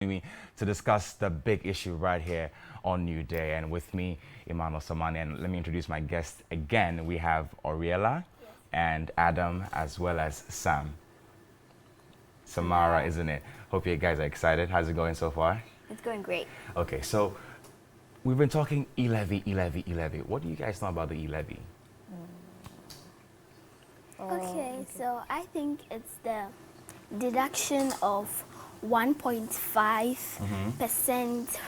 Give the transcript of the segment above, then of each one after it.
Me to discuss the big issue right here on Newday. And with me, Emmanuel Samani. And let me introduce my guests again. We have Oriela and Adam, as well as Sam. Samara, isn't it? Hope you guys are excited. How's it going so far? It's going great. Okay, so we've been talking e-levy, e-levy, e-levy. What do you guys know about the e-levy? Okay, so I think it's the deduction of 1.5%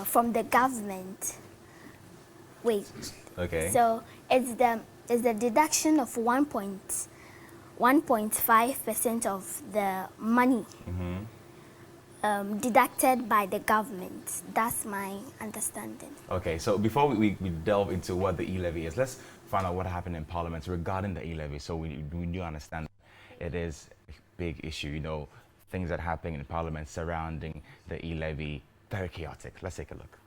from the government. Wait. Okay. So it's the deduction of 1.5% of the money deducted by the government. That's my understanding. Okay, so before we delve into what the e-levy is, let's find out what happened in Parliament regarding the e-levy. So we do understand it is a big issue, you know, things that happen in Parliament surrounding the e-levy, very chaotic. Let's take a look.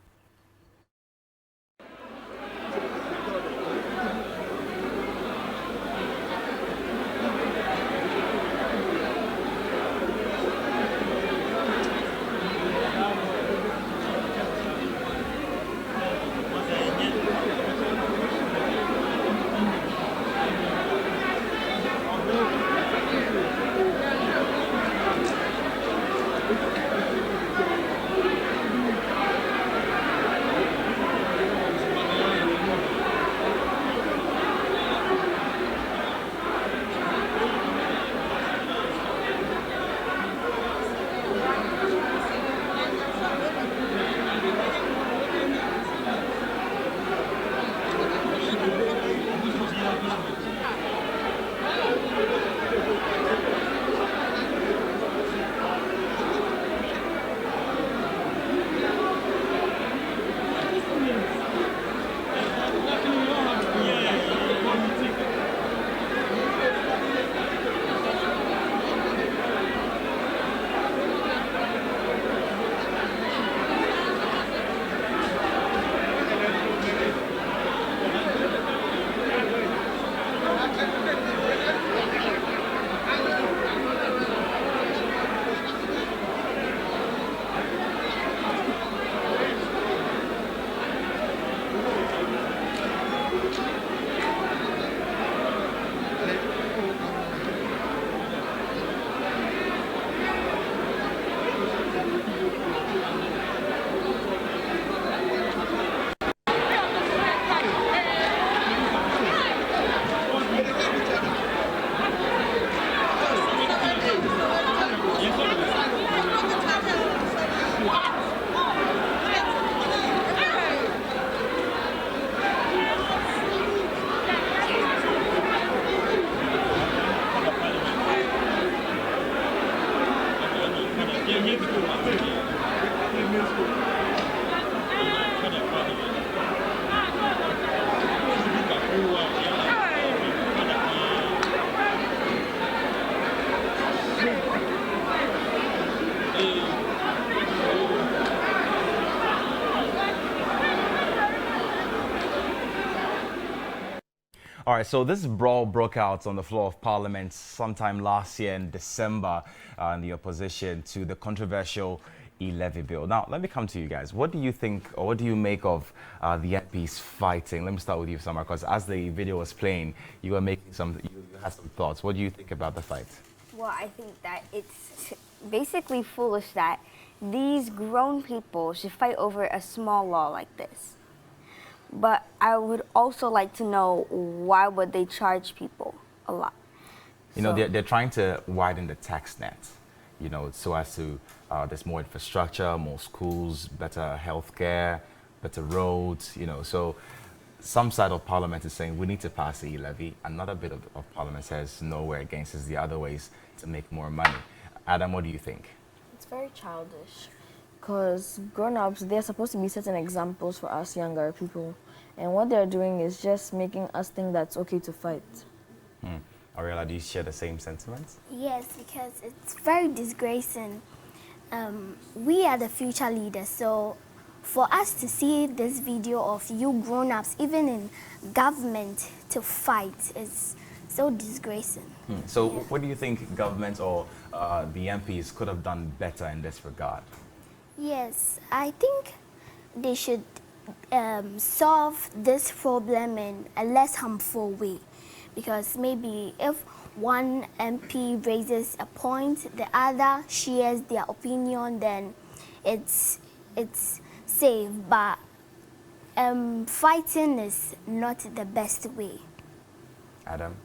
All right, so this brawl broke out on the floor of Parliament sometime last year in December in the opposition to the controversial e-levy bill. Now, let me come to you guys. What do you think, or what do you make of the MPs fighting? Let me start with you, Samar, because as the video was playing, you were making you had some thoughts. What do you think about the fight? Well, I think that it's basically foolish that these grown people should fight over a small law like this. But I would also like to know, why would they charge people a lot? You know, they're trying to widen the tax net, you know, so as to, there's more infrastructure, more schools, better healthcare, better roads, you know. So some side of Parliament is saying we need to pass the e-levy. Another bit of Parliament says no, we're against is the other ways to make more money. Adam, what do you think? It's very childish. Because grown-ups, they're supposed to be setting examples for us younger people. And what they're doing is just making us think that's okay to fight. Oriela, do you share the same sentiments? Yes, because it's very disgracing. We are the future leaders, so for us to see this video of you grown-ups, even in government, to fight is so disgracing. So what do you think government or the MPs could have done better in this regard? Yes, I think they should solve this problem in a less harmful way, because maybe if one MP raises a point, the other shares their opinion, then it's safe. But fighting is not the best way. Adam?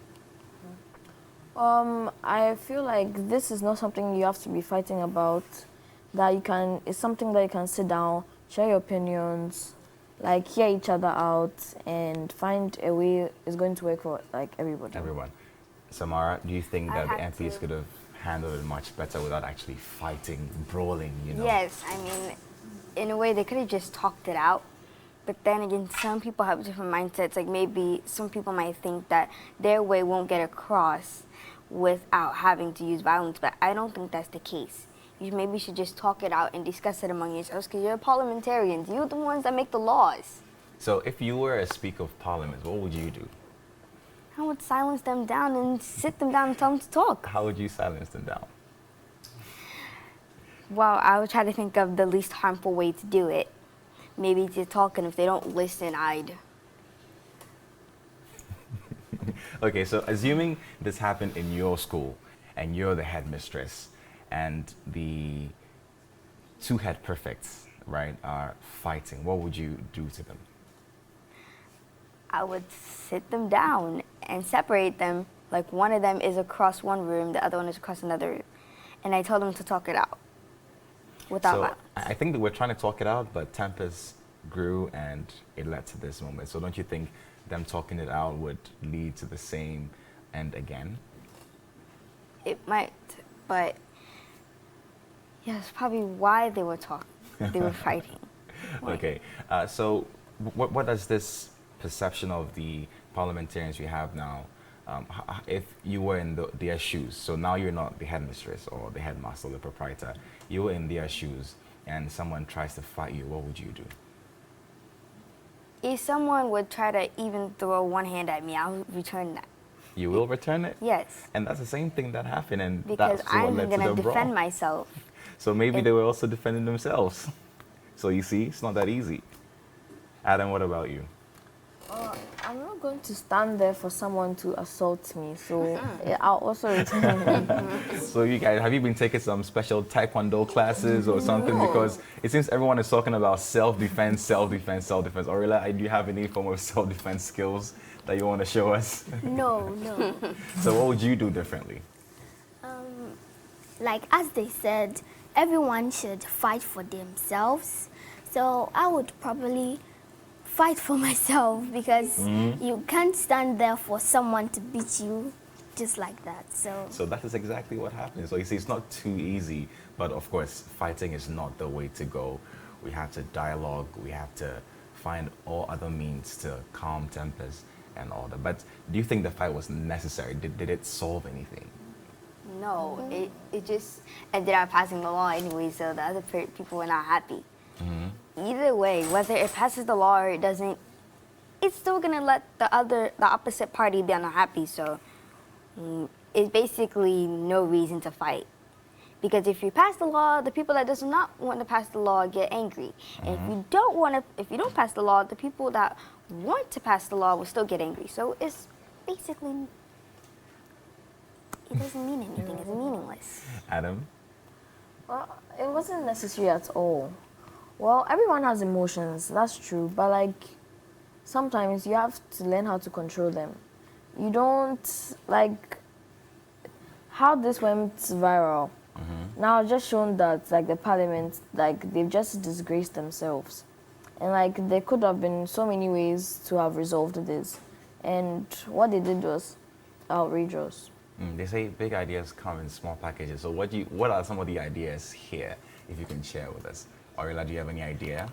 I feel like this is not something you have to be fighting about. It's something that you can sit down, share your opinions, like hear each other out, and find a way it's going to work for like everybody. Everyone. Samara, do you think that the have MPs to. could have handled it much better without actually fighting, brawling, you know? Yes, I mean, in a way, they could have just talked it out. But then again, some people have different mindsets. Like maybe some people might think that their way won't get across without having to use violence. But I don't think that's the case. You maybe should just talk it out and discuss it among yourselves, because you're parliamentarians. You're the ones that make the laws. So if you were a Speaker of Parliament, what would you do? I would silence them down and sit them down and tell them to talk. How would you silence them down? Well, I would try to think of the least harmful way to do it. Maybe to talk, and if they don't listen, I'd... Okay, so assuming this happened in your school and you're the headmistress and the two head prefects, right, are fighting, what would you do to them? I would sit them down and separate them. Like one of them is across one room, the other one is across another room. And I told them to talk it out without So violence. I think that we're trying to talk it out, but tempers grew and it led to this moment. So don't you think them talking it out would lead to the same end again? It might, but yeah, that's probably why they were they were fighting. Like, Okay, so what does this perception of the parliamentarians we have now, if you were in their shoes, so now you're not the headmistress or the headmaster or the proprietor, you were in their shoes and someone tries to fight you, what would you do? if someone would try to even throw one hand at me, I'll return that. You will return it? Yes, And that's the same thing that happened, and because that's what I'm led to going the to brawl. defend myself. So maybe If- they were also defending themselves. So you see, it's not that easy. Adam, what about you? I'm not going to stand there for someone to assault me, so I'll also return. So you guys, have you been taking some special taekwondo classes or something? Because it seems everyone is talking about self-defense, self-defense, self-defense. Orilla, do you have any form of self-defense skills that you want to show us? No. So what would you do differently? Like as they said, everyone should fight for themselves. So I would probably fight for myself, because you can't stand there for someone to beat you just like that. So that is exactly what happens. So you see, it's not too easy, but of course, fighting is not the way to go. We have to dialogue, we have to find all other means to calm tempers and all that. But do you think the fight was necessary? Did it solve anything? No, it just ended up passing the law anyway, so the other people were not happy. Either way, whether it passes the law or it doesn't, it's still gonna let the opposite party be unhappy. So it's basically no reason to fight, because if you pass the law, the people that does not want to pass the law get angry, and if you don't pass the law, the people that want to pass the law will still get angry. So it's basically, it doesn't mean anything. It's meaningless. Adam? Well, it wasn't necessary at all. Well, everyone has emotions, that's true, but like sometimes you have to learn how to control them. You don't, like, how this went viral. Now just shown that like the parliament, like they've just disgraced themselves. And like there could have been so many ways to have resolved this. And what they did was outrageous. They say big ideas come in small packages. So what are some of the ideas here, if you can share with us? Orilla, do you have any idea?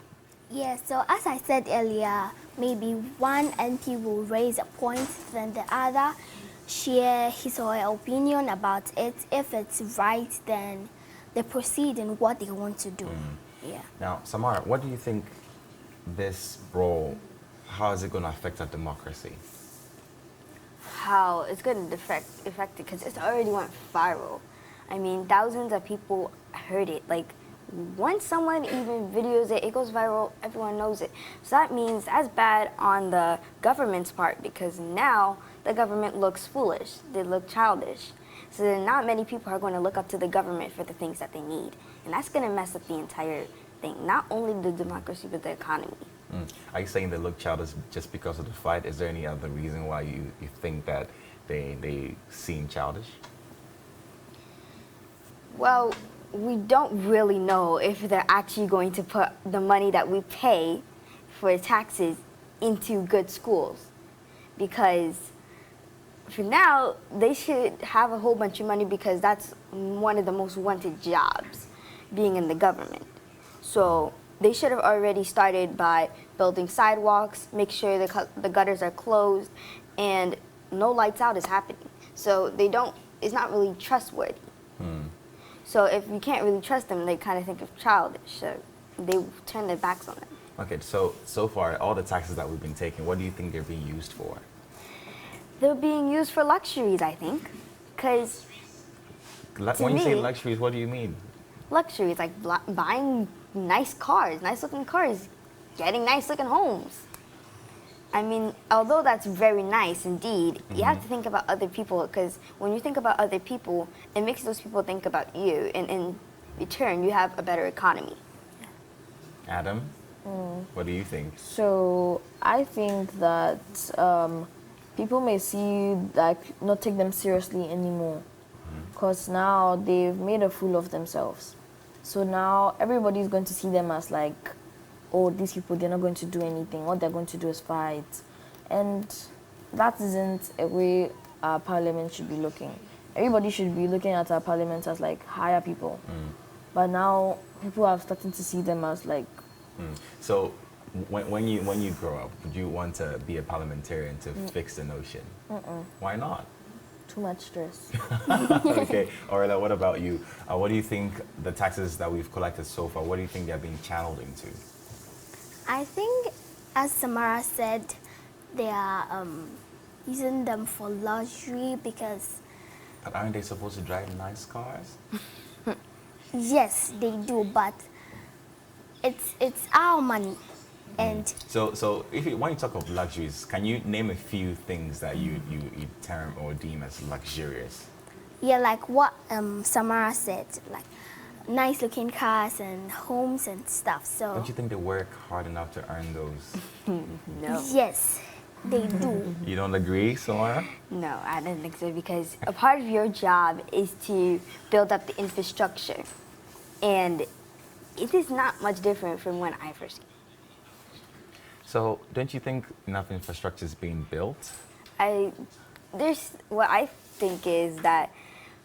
Yeah, so as I said earlier, maybe one MP will raise a point, then the other share his or her opinion about it. If it's right, then they proceed in what they want to do. Yeah. Now, Samara, what do you think this brawl, how is it going to affect our democracy? how it's going to affect it, because it's already went viral. I mean, thousands of people heard it. Like, once someone even videos it, it goes viral, everyone knows it. So that means that's bad on the government's part, because now the government looks foolish. They look childish. So then not many people are going to look up to the government for the things that they need. And that's going to mess up the entire thing, not only the democracy, but the economy. Are you saying they look childish just because of the fight? Is there any other reason why you think that they seem childish? Well, we don't really know if they're actually going to put the money that we pay for taxes into good schools. Because for now, they should have a whole bunch of money, because that's one of the most wanted jobs, being in the government. So they should have already started by building sidewalks, make sure the gutters are closed, and no lights out is happening. So it's not really trustworthy. So if you can't really trust them, they kind of think of childish. So they turn their backs on them. Okay, so far, all the taxes that we've been taking, what do you think they're being used for? They're being used for luxuries, I think. Because When you say luxuries, what do you mean? luxuries, like buying nice cars, nice-looking cars, getting nice-looking homes. I mean, although that's very nice indeed, you have to think about other people, because when you think about other people, it makes those people think about you, and in return, you have a better economy. Adam, what do you think? So I think that people may see, like, not take them seriously anymore, because now they've made a fool of themselves. So now everybody's going to see them as like, oh, these people, they're not going to do anything. All they're going to do is fight. And that isn't a way our parliament should be looking. Everybody should be looking at our parliament as like higher people. But now people are starting to see them as like... So when you grow up, would you want to be a parliamentarian to fix the notion? Why not? Too much stress. Okay, Orla, what about you? What do you think the taxes that we've collected so far, what do you think they're being channeled into? I think, as Samara said, they are using them for luxury because... But aren't they supposed to drive nice cars? Yes, they do, but it's our money. And So when you talk of luxuries, can you name a few things that you term or deem as luxurious? yeah, like what Samara said, like nice looking cars and homes and stuff. So Don't you think they work hard enough to earn those? No. yes, they do. You don't agree, Samara? No, I don't think so, because a part of your job is to build up the infrastructure. And it is not much different from when I first came. So don't you think enough infrastructure is being built? What I think is that,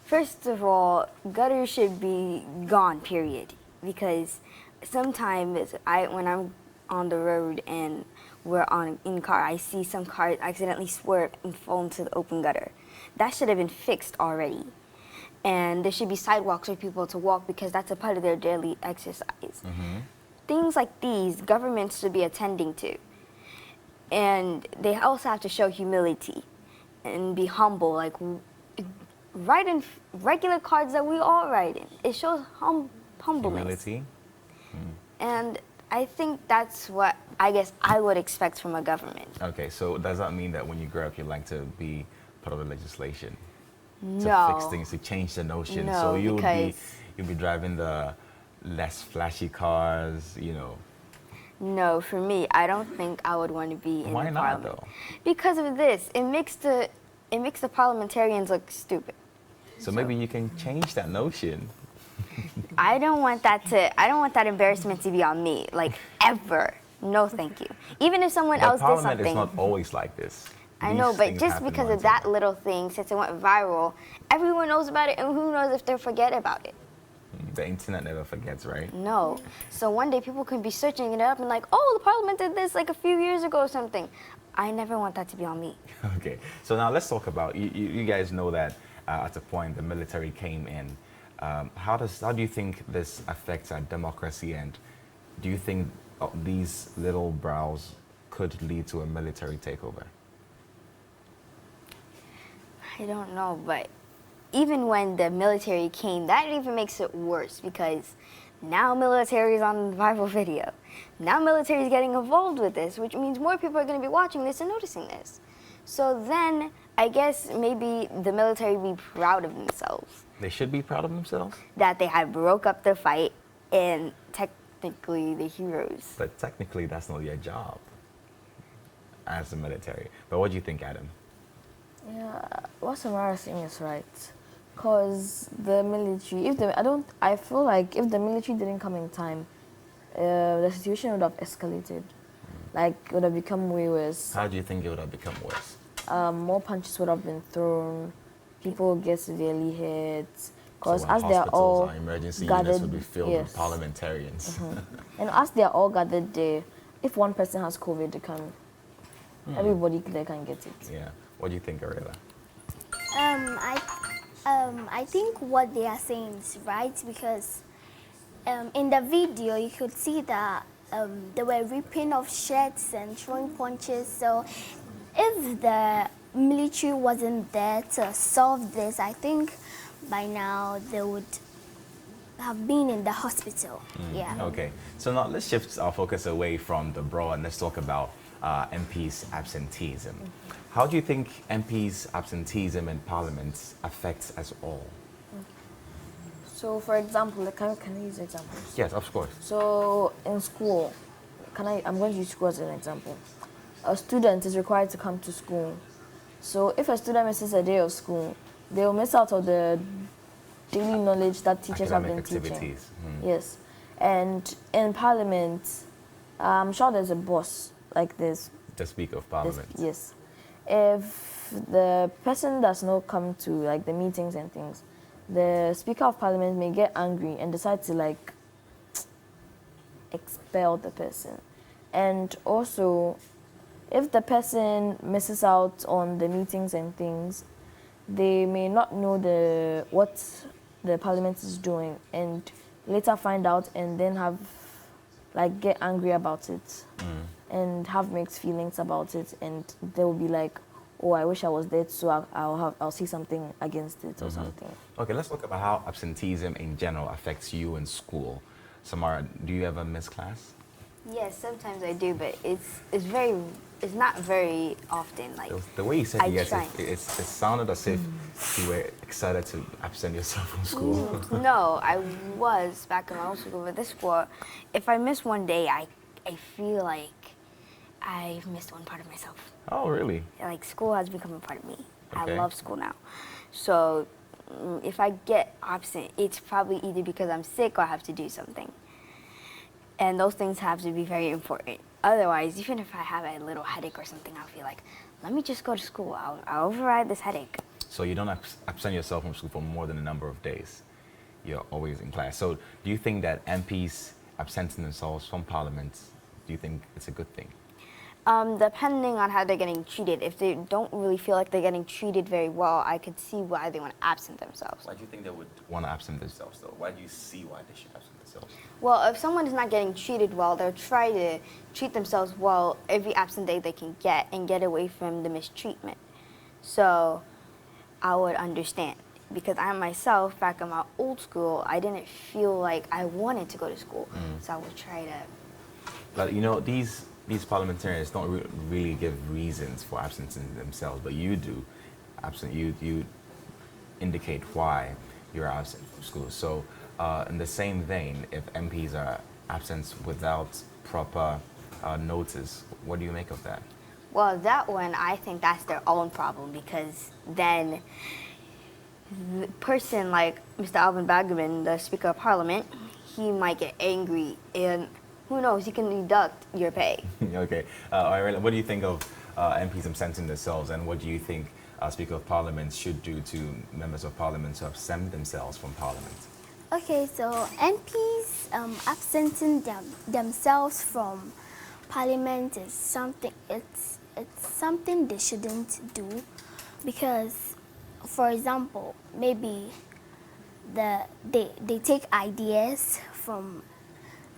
first of all, gutters should be gone, period. Because sometimes when I'm on the road and we're in car, I see some cars accidentally swerve and fall into the open gutter. That should have been fixed already. And there should be sidewalks for people to walk, because that's a part of their daily exercise. Things like these, governments should be attending to. And they also have to show humility and be humble, like write in regular cards that we all write in. It shows humbleness. Humility? And I think that's what I guess I would expect from a government. Okay, so does that mean that when you grow up, you'd like to be part of the legislation? To No. fix things, to change the notion. No, So you'll because- be driving the less flashy cars, you know. No, for me, I don't think I would want to be in Why the not, parliament. though? Because of this, it makes the parliamentarians look stupid. So maybe you can change that notion. I don't want that embarrassment to be on me, like, ever. No, thank you. Even if someone But else did Parliament something. is not always like this. I These know, but things just happen because once of in that a while. little thing, since it went viral, everyone knows about it, and who knows if they'll forget about it. The internet never forgets, right? No. So one day people can be searching it up and like, oh, the parliament did this like a few years ago or something. I never want that to be on me. Okay, so now let's talk about, you guys know that at a point the military came in. How do you think this affects our democracy, and do you think these little brawls could lead to a military takeover? I don't know, but even when the military came, that even makes it worse because now military is on the viral video. Now military is getting involved with this, which means more people are going to be watching this and noticing this. So then I guess maybe the military be proud of themselves. They should be proud of themselves? That they had broke up the fight and technically the heroes. But technically, that's not your job as the military. But what do you think, Adam? Yeah, what Samara is saying is right. Because the military, I feel like if the military didn't come in time, the situation would have escalated. Like, it would have become way worse. How do you think it would have become worse? More punches would have been thrown, people would get severely hurt. Because So as when they are hospitals all or emergency gathered, units would be filled with yes. parliamentarians. And as they are all gathered there, if one person has COVID, they can, everybody there can get it. Yeah. What do you think, Arela? I think what they are saying is right because in the video you could see that they were ripping off shirts and throwing punches. So if the military wasn't there to solve this, I think by now they would have been in the hospital. Yeah. Okay. So now let's shift our focus away from the brawl and let's talk about MPs' absenteeism. How do you think MPs' absenteeism in Parliament affects us all? So, for example, can I use examples? Yes, of course. So, in school, I'm going to use school as an example. A student is required to come to school. So, if a student misses a day of school, they will miss out on the daily knowledge that teachers Academic have been teaching. activities. Yes. And in Parliament, I'm sure there's a boss like this. The Speaker of Parliament. Yes. If the person does not come to like the meetings and things, the Speaker of Parliament may get angry and decide to like expel the person. And also, if the person misses out on the meetings and things, they may not know what the Parliament is doing and later find out and then have like get angry about it and have mixed feelings about it, and they will be like, oh, I wish I was there, so I'll see something against it or something. Okay, let's talk about how absenteeism in general affects you in school. Samara, do you ever miss class? Yes, sometimes I do, but it's not very often. Like The way you said I yes, try. it sounded as if you were excited to absent yourself from school. No, I was back in my old school, but this school, if I miss one day, I feel like I've missed one part of myself. Oh, really? Like school has become a part of me. Okay. I love school now. So if I get absent, it's probably either because I'm sick or I have to do something. And those things have to be very important. Otherwise, even if I have a little headache or something, I'll feel like, let me just go to school. I'll override this headache. So you don't absent yourself from school for more than a number of days. You're always in class. So do you think that MPs absenting themselves from Parliament, do you think it's a good thing? Depending on how they're getting treated. If they don't really feel like they're getting treated very well, I could see why they want to absent themselves. Why do you think they would want to absent themselves, though? Why do you see why they should absent themselves? Well, if someone is not getting treated well, they'll try to treat themselves well every absent day they can get and get away from the mistreatment. So I would understand. Because I myself, back in my old school, I didn't feel like I wanted to go to school. So I would try to... But you know, these parliamentarians don't really give reasons for absenting themselves, but you do. You indicate why you're absent from school. So in the same vein, if MPs are absent without proper notice, what do you make of that? Well, that one, I think that's their own problem because then the person like Mr. Alvin Baggerman, the Speaker of Parliament, he might get angry and who knows, he can deduct your pay. Okay. Irene, what do you think of MPs absenting themselves, and what do you think Speaker of Parliament should do to members of Parliament to absent themselves from Parliament? Okay, so MPs absenting themselves from Parliament is something. It's something they shouldn't do, because, for example, maybe they take ideas from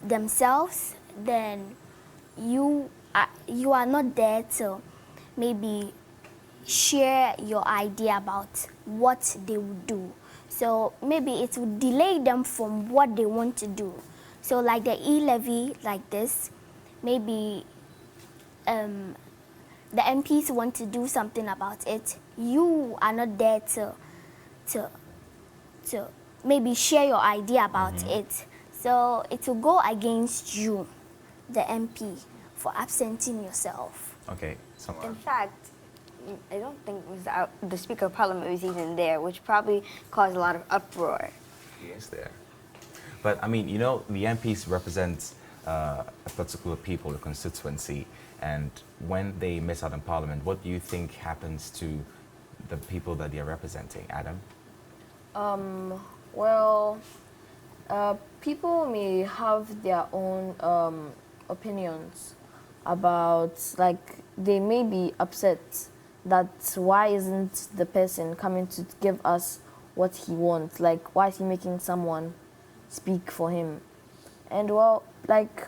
themselves, then you are not there to maybe share your idea about what they would do. So maybe it would delay them from what they want to do. So like the e-levy, like this, maybe the MPs want to do something about it. You are not there to maybe share your idea about it. So it will go against you, the MP, for absenting yourself. Okay, Samara. In fact, I don't think the Speaker of Parliament was even there, which probably caused a lot of uproar. He is there. But I mean, you know, the MPs represent a particular people, a constituency, and when they miss out in Parliament, what do you think happens to the people that they are representing, Adam? Well, people may have their own opinions about, like, they may be upset that why isn't the person coming to give us what he wants? Like, why is he making someone speak for him? And well, like,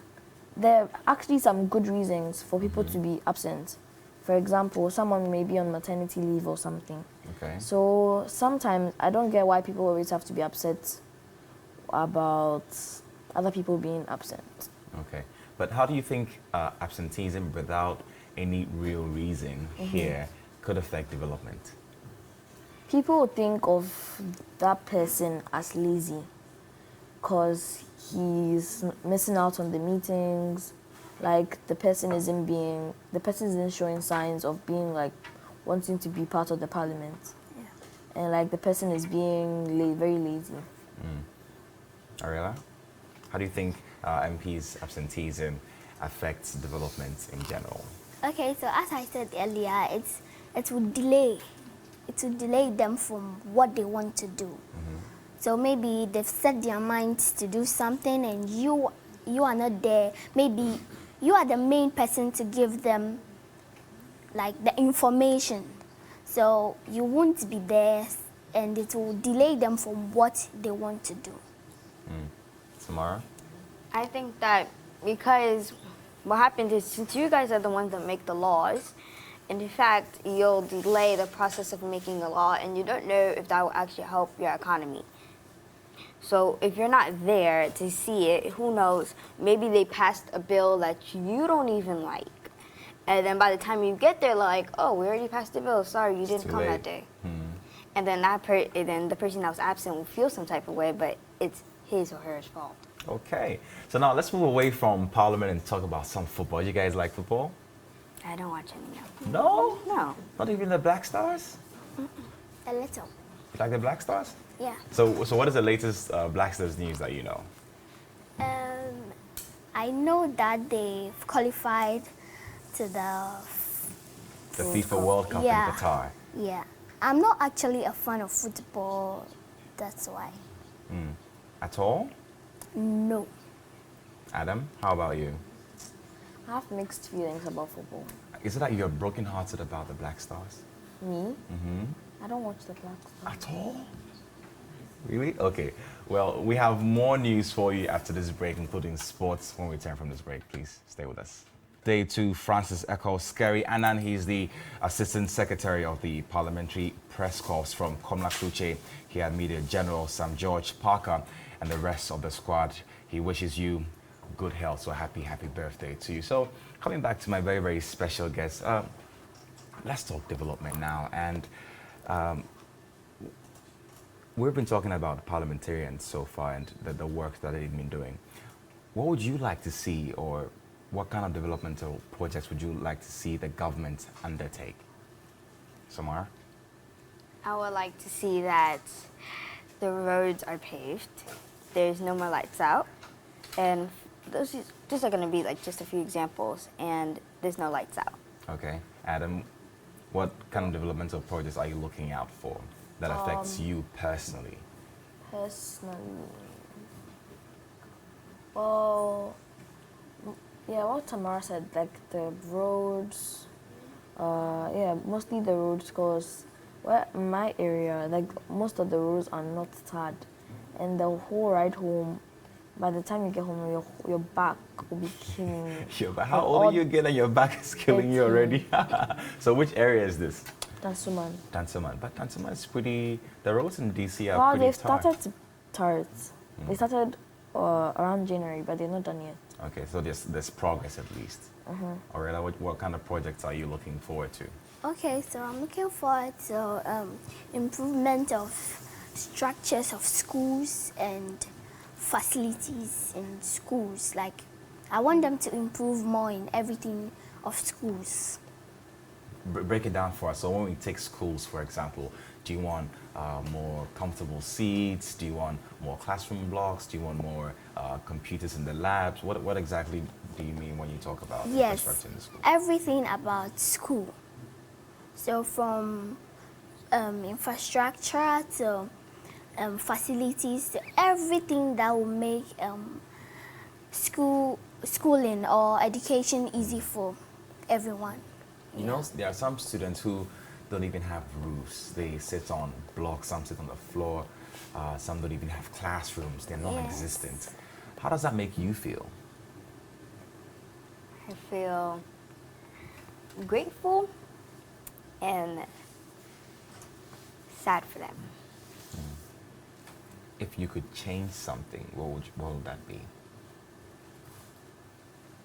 there are actually some good reasons for people to be absent. For example, someone may be on maternity leave or something. Okay. So sometimes I don't get why people always have to be upset about other people being absent. Okay. But how do you think absenteeism without any real reason here could affect development? People think of that person as lazy because he's missing out on the meetings, like the person isn't showing signs of being like wanting to be part of the parliament. Yeah. And like the person is being very lazy. Ariella, how do you think MPs' absenteeism affects development in general? Okay, so as I said earlier, it would delay them from what they want to do. So maybe they've set their minds to do something and you are not there. Maybe you are the main person to give them like the information. So you won't be there and it will delay them from what they want to do. Samara? I think that because what happens is, since you guys are the ones that make the laws, and in fact, you'll delay the process of making a law, and you don't know if that will actually help your economy. So if you're not there to see it, who knows, maybe they passed a bill that you don't even like. And then by the time you get there, like, oh, we already passed the bill, sorry, you didn't come that day. And then then the person that was absent will feel some type of way, but it's his or her fault. Okay. So now let's move away from Parliament and talk about some football. You guys like football? I don't watch any of them. No? No. Not even the Black Stars? A little. You like the Black Stars? Yeah. So what is the latest Black Stars news that you know? I know that they've qualified to the FIFA World Cup Yeah. in Qatar. Yeah. I'm not actually a fan of football, that's why. At all? No. Adam, how about you? I have mixed feelings about football. Is it that you're brokenhearted about the Black Stars? Me? I don't watch the Black Stars. At all? Really? Okay. Well, we have more news for you after this break, including sports. When we return from this break, please stay with us. Day to Francis Echo Scary Annan. He's the Assistant Secretary of the Parliamentary Press Corps from Komla Kluche. He had Media General Sam George Parker and the rest of the squad. He wishes you good health, so happy birthday to you. So coming back to my very, very special guest, let's talk development now. And we've been talking about parliamentarians so far and the work that they've been doing. What would you like to see, or what kind of developmental projects would you like to see the government undertake? Samara? I would like to see that the roads are paved, there's no more lights out, and those are going to be like just a few examples, and there's no lights out. Okay. Adam, what kind of developmental projects are you looking out for that affects you personally? Well, yeah, what Tamara said, like the roads, yeah, mostly the roads, because in my area, like most of the roads are not tarred, and the whole ride home, by the time you get home, your back will be killing you. How old are you again and your back is killing you already? So which area is this? Tansuman. Tansuman. But Tansuman is pretty, the roads in DC are Well, pretty they've tough. started to tar it. They started around January, but they're not done yet. Okay, so there's progress at least. Aurelia, what kind of projects are you looking forward to? Okay, so I'm looking forward to improvement of structures of schools and facilities in schools. Like, I want them to improve more in everything of schools. Break it down for us. So when we take schools, for example, do you want more comfortable seats? Do you want more classroom blocks? Do you want more computers in the labs? What exactly do you mean when you talk about Yes, infrastructure in the school? everything about school. So from infrastructure to facilities to everything that will make schooling or education easy for everyone. You know, there are some students who don't even have roofs. They sit on blocks, some sit on the floor, some don't even have classrooms. They're non-existent. How does that make you feel? I feel grateful and sad for them. If you could change something, what would that be?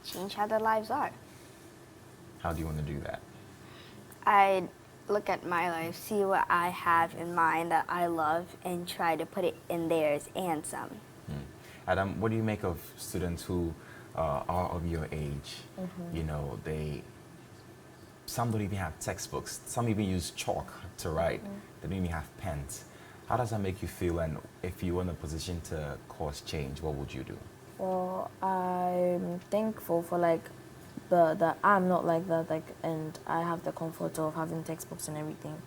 Change how their lives are. How do you want to do that? I look at my life, see what I have in mind that I love, and try to put it in theirs and some. Adam, what do you make of students who are of your age? You know, some don't even have textbooks. Some even use chalk to write. They don't even have pens. How does that make you feel? And if you were in a position to cause change, what would you do? Well, I'm thankful for like the I'm not like that, like, and I have the comfort of having textbooks and everything.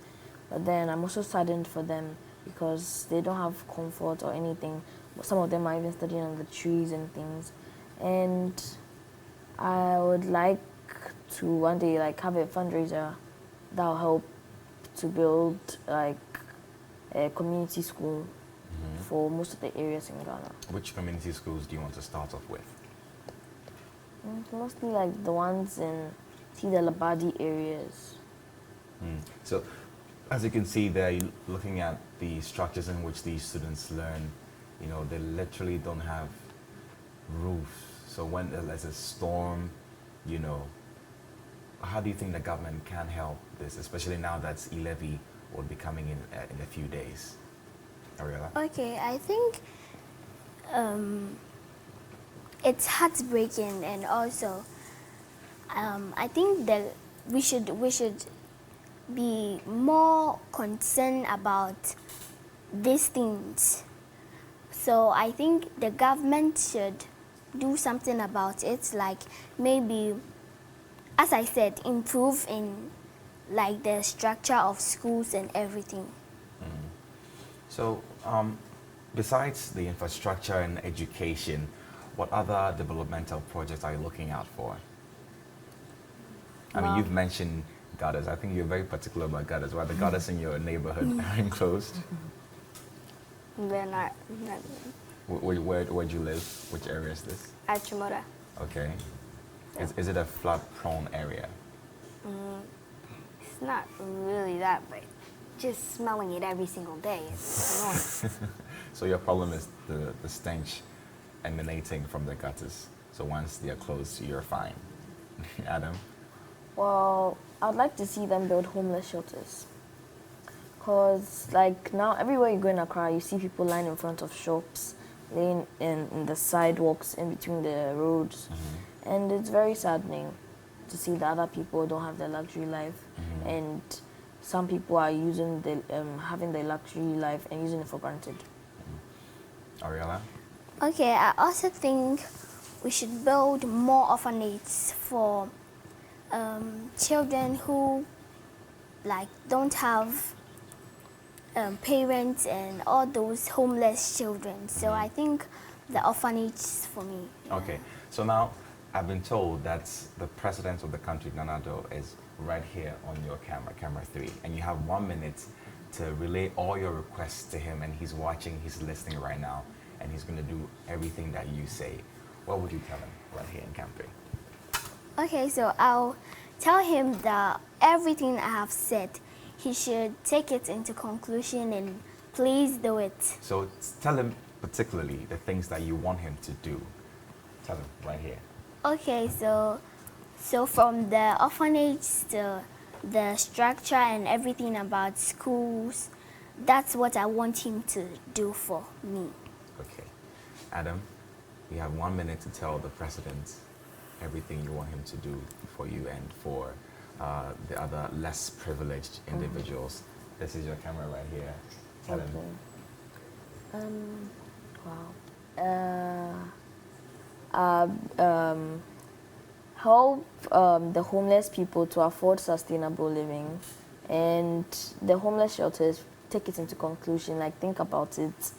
But then I'm also saddened for them because they don't have comfort or anything. Some of them are even studying on the trees and things. And I would like to one day like have a fundraiser that will help to build like a community school for most of the areas in Ghana. Which community schools do you want to start off with? Mostly like the ones in Labadi areas. So, as you can see there, you're looking at the structures in which these students learn. You know, they literally don't have roofs. So when there's a storm, you know, how do you think the government can help this, especially now that e-levy will be coming in a few days? Ariella? Okay, I think it's heartbreaking, and also I think that we should be more concerned about these things. So I think the government should do something about it, like maybe, as I said, improve in like the structure of schools and everything. So, besides the infrastructure and education, what other developmental projects are you looking out for? I mean, you've mentioned gutters. I think you're very particular about gutters. Why the gutters in your neighborhood are enclosed? They're not Where do you live? Which area is this? at Chimoda. Okay. Is it a flood-prone area? It's not really that, but just smelling it every single day is annoying. So your problem is the stench emanating from the gutters. So once they are closed, you're fine. Adam? Well, I'd like to see them build homeless shelters. Because, like, now everywhere you go in Accra, you see people lying in front of shops, laying in the sidewalks in between the roads. And it's very saddening to see that other people don't have the luxury life. And some people are using having the luxury life and using it for granted. Ariella? Okay, I also think we should build more orphanages for children who like don't have parents and all those homeless children. So I think the orphanage is for me. Okay. So now I've been told that the president of the country, Nanado, is right here on your camera 3, and you have 1 minute to relay all your requests to him, and he's watching, he's listening right now, and he's going to do everything that you say. What would you tell him right here in Camp 3? Okay, so I'll tell him that everything I have said, he should take it into conclusion and please do it. So tell him particularly the things that you want him to do. Tell him right here. Okay, so from the orphanage to the structure and everything about schools, that's what I want him to do for me. Okay. Adam, you have 1 minute to tell the president everything you want him to do for you and for the other less privileged individuals. This is your camera right here. Tell him. Help the homeless people to afford sustainable living, and the homeless shelters, take it into conclusion, like think about it,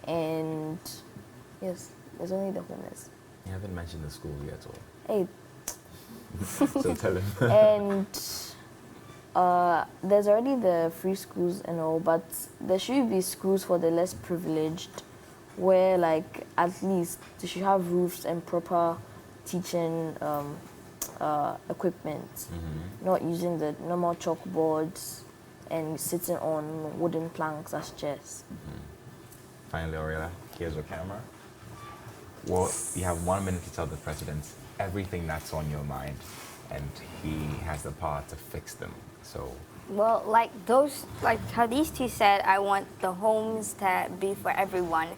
and yes, there's only the homeless. You haven't mentioned the school yet, or? Hey, So tell him. and there's already the free schools and all, but there should be schools for the less privileged, where like at least they should have roofs and proper teaching equipment, not using the normal chalkboards and sitting on wooden planks as chairs. Finally, Aurelia, here's your camera. Well, you have 1 minute to tell the president everything that's on your mind, and he has the power to fix them. So, Well, like how these two said, I want the homes to be for everyone,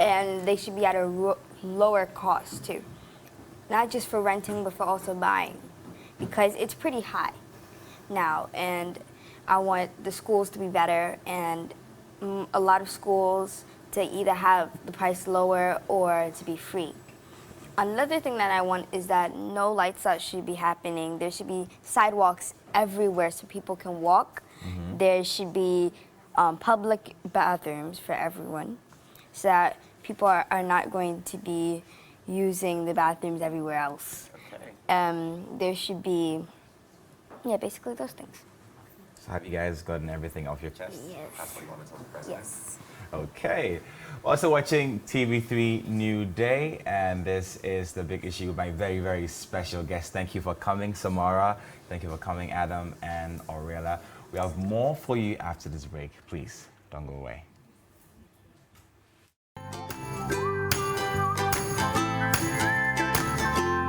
and they should be at a lower cost too. Not just for renting, but for also buying, because it's pretty high now. And I want the schools to be better, and a lot of schools to either have the price lower or to be free. Another thing that I want is that no lights out should be happening. There should be sidewalks everywhere so people can walk. There should be public bathrooms for everyone, so that people are not going to be using the bathrooms everywhere else. okay. There should be, yeah, basically those things. So have you guys gotten everything off your chest? Yes. That's what you want to tell the president. Yes. Okay. Also watching TV3 Newday, and this is The Big Issue with my very, very special guest. Thank you for coming, Samara. Thank you for coming, Adam and Aurelia. We have more for you after this break. Please, don't go away.